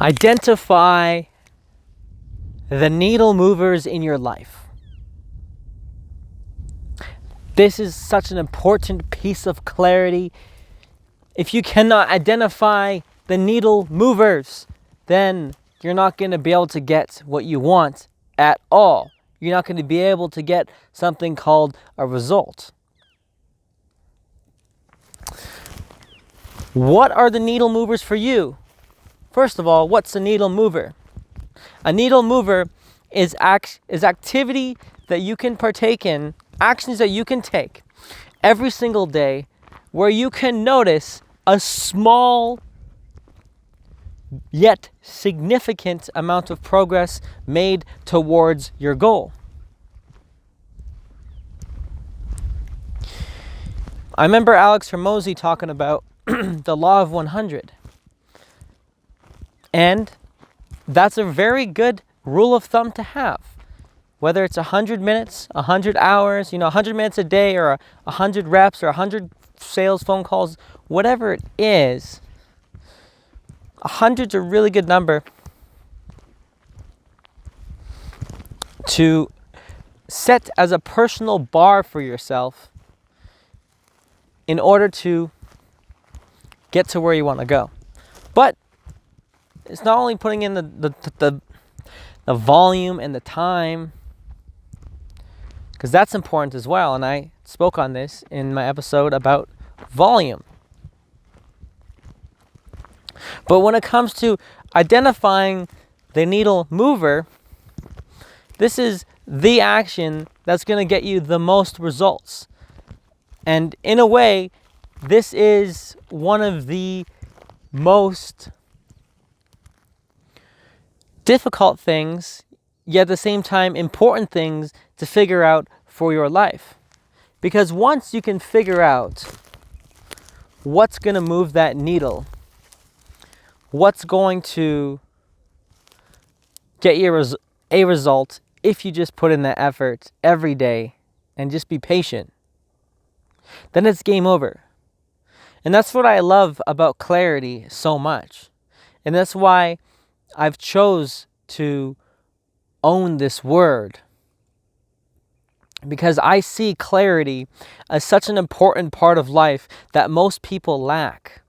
Identify the needle movers in your life. This is such an important piece of clarity. If you cannot identify the needle movers, then you're not going to be able to get what you want at all. You're not going to be able to get something called a result. What are the needle movers for you? First of all, what's a needle mover? A needle mover is activity that you can partake in, actions that you can take every single day where you can notice a small yet significant amount of progress made towards your goal. I remember Alex Hormozi talking about the law of 100. And that's a very good rule of thumb to have. Whether it's 100 minutes, 100 hours, 100 minutes a day, or 100 reps, or 100 sales phone calls, whatever it is, 100's a really good number to set as a personal bar for yourself in order to get to where you want to go. But it's not only putting in the volume and the time, because that's important as well. And I spoke on this in my episode about volume. But when it comes to identifying the needle mover, this is the action that's going to get you the most results. And in a way, this is one of the most difficult things, yet at the same time important things to figure out for your life. Because once you can figure out what's going to move that needle, what's going to get you a result if you just put in that effort every day and just be patient, then it's game over. And that's what I love about clarity so much. And that's why I've chose to own this word, because I see clarity as such an important part of life that most people lack.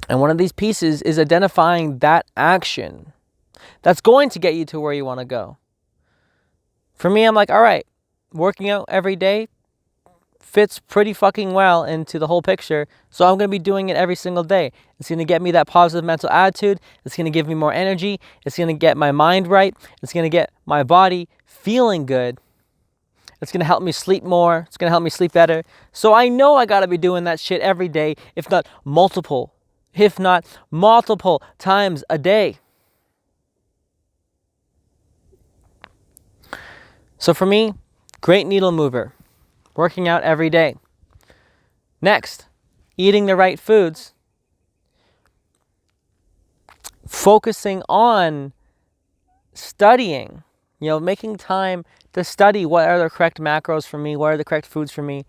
And one of these pieces is identifying that action that's going to get you to where you want to go. For me, I'm like, all right, working out every day fits pretty fucking well into the whole picture. So I'm going to be doing it every single day. It's going to get me that positive mental attitude. It's going to give me more energy. It's going to get my mind right. It's going to get my body feeling good. It's going to help me sleep more. It's going to help me sleep better. So I know I got to be doing that shit every day, if not multiple times a day. So for me, great needle mover. Working out every day. Next, eating the right foods. Focusing on studying, making time to study what are the correct macros for me, what are the correct foods for me,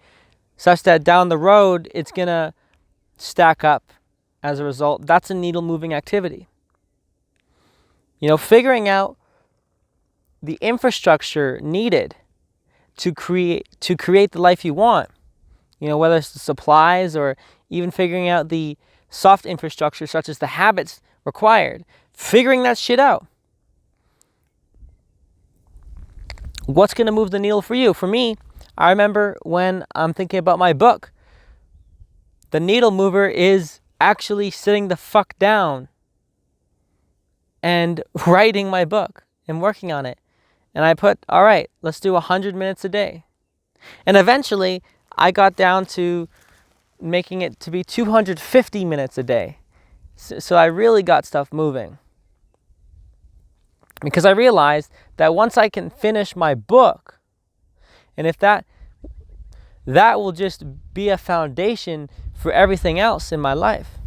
such that down the road, it's going to stack up as a result. That's a needle moving activity. Figuring out the infrastructure needed to create the life you want, whether it's the supplies or even figuring out the soft infrastructure such as the habits required, figuring that shit out. What's going to move the needle for you? For me, I remember when I'm thinking about my book, the needle mover is actually sitting the fuck down and writing my book and working on it. And I put, all right, let's do 100 minutes a day. And eventually, I got down to making it to be 250 minutes a day. So I really got stuff moving. Because I realized that once I can finish my book, and if that will just be a foundation for everything else in my life.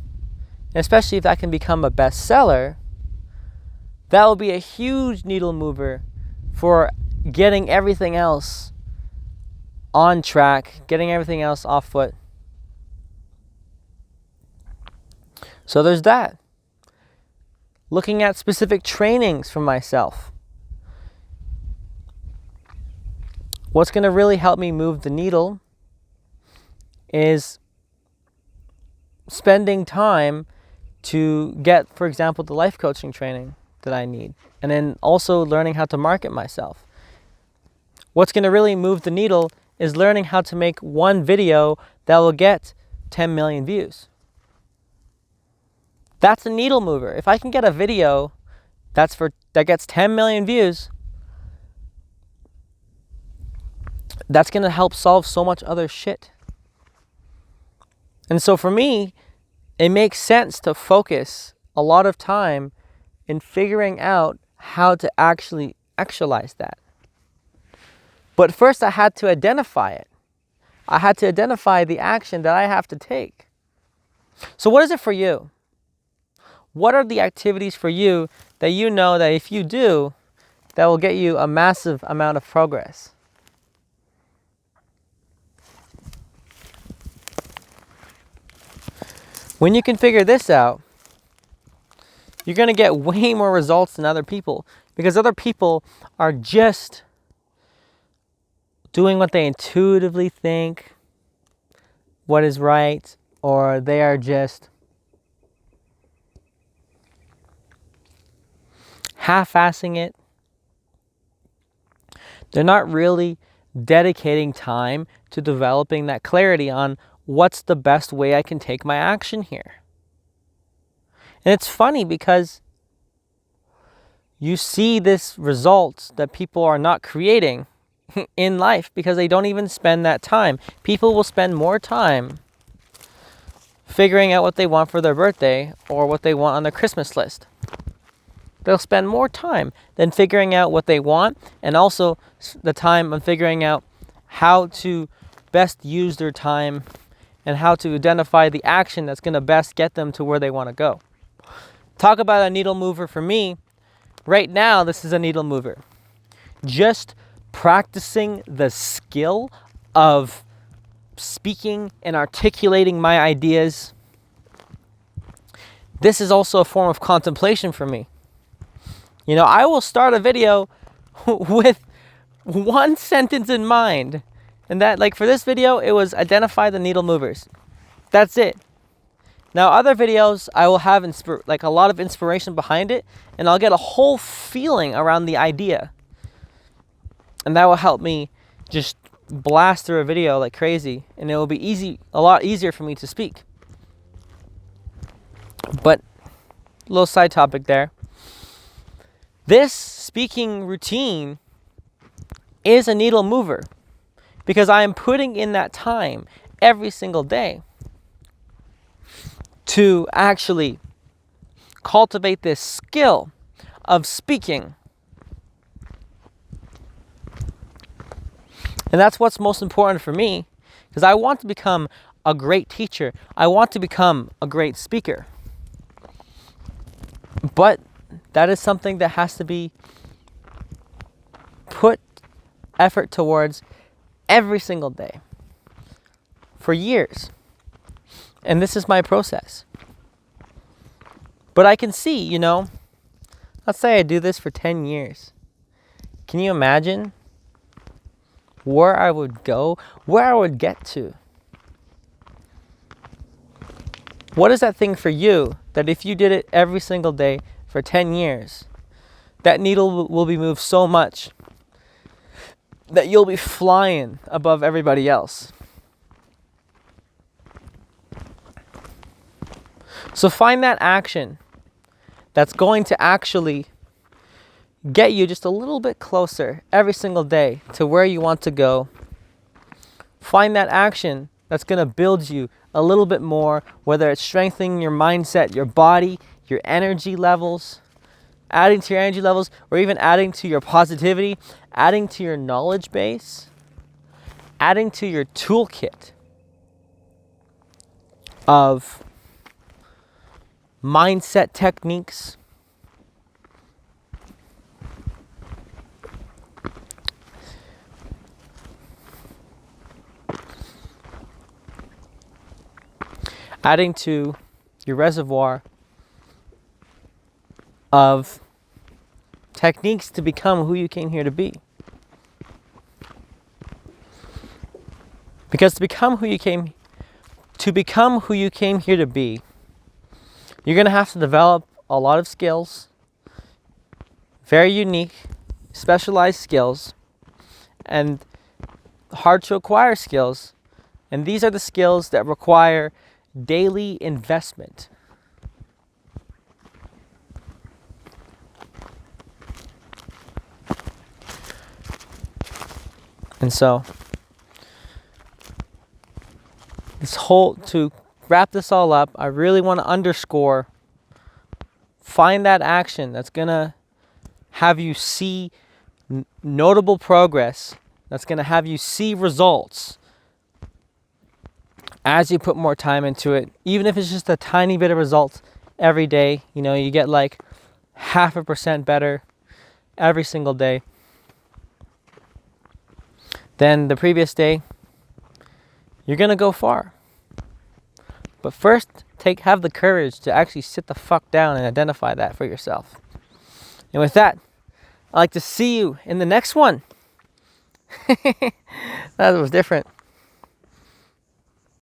And especially if that can become a bestseller, that will be a huge needle mover for getting everything else on track, getting everything else off foot. So there's that. Looking at specific trainings for myself. What's going to really help me move the needle is spending time to get, for example, the life coaching training that I need. And then also learning how to market myself. What's going to really move the needle is learning how to make one video that will get 10 million views. That's a needle mover. If I can get a video that gets 10 million views, that's going to help solve so much other shit. And so for me, it makes sense to focus a lot of time in figuring out how to actually actualize that. But first I had to identify it. I had to identify the action that I have to take. So what is it for you? What are the activities for you that you know that if you do, that will get you a massive amount of progress? When you can figure this out, you're going to get way more results than other people, because other people are just doing what they intuitively think what is right, or they are just half-assing it. They're not really dedicating time to developing that clarity on what's the best way I can take my action here. And it's funny because you see this result that people are not creating in life because they don't even spend that time. People will spend more time figuring out what they want for their birthday or what they want on their Christmas list. They'll spend more time than figuring out what they want, and also the time on figuring out how to best use their time and how to identify the action that's going to best get them to where they want to go. Talk about a needle mover for me. Right now, this is a needle mover. Just practicing the skill of speaking and articulating my ideas. This is also a form of contemplation for me. You know, I will start a video with one sentence in mind. And that, like for this video, it was identify the needle movers. That's it. Now, other videos, I will have a lot of inspiration behind it, and I'll get a whole feeling around the idea. And that will help me just blast through a video like crazy, and it will be a lot easier for me to speak. But, a little side topic there. This speaking routine is a needle mover because I am putting in that time every single day to actually cultivate this skill of speaking. And that's what's most important for me, because I want to become a great teacher. I want to become a great speaker. But that is something that has to be put effort towards every single day for years. And this is my process. But I can see, you know, let's say I do this for 10 years. Can you imagine where I would go, where I would get to? What is that thing for you that if you did it every single day for 10 years, that needle will be moved so much that you'll be flying above everybody else? So find that action that's going to actually get you just a little bit closer every single day to where you want to go. Find that action that's going to build you a little bit more, whether it's strengthening your mindset, your body, your energy levels, adding to your energy levels, or even adding to your positivity, adding to your knowledge base, adding to your toolkit of mindset techniques. Adding to your reservoir of techniques to become who you came here to be. Because to become who you came here to be, you're going to have to develop a lot of skills, very unique, specialized skills, and hard to acquire skills. And these are the skills that require daily investment. And so, to wrap this all up, I really want to underscore, find that action that's going to have you see notable progress, that's going to have you see results as you put more time into it. Even if it's just a tiny bit of results every day, you get like 0.5% better every single day than the previous day, you're going to go far. But first, have the courage to actually sit the fuck down and identify that for yourself. And with that, I'd like to see you in the next one. That was different.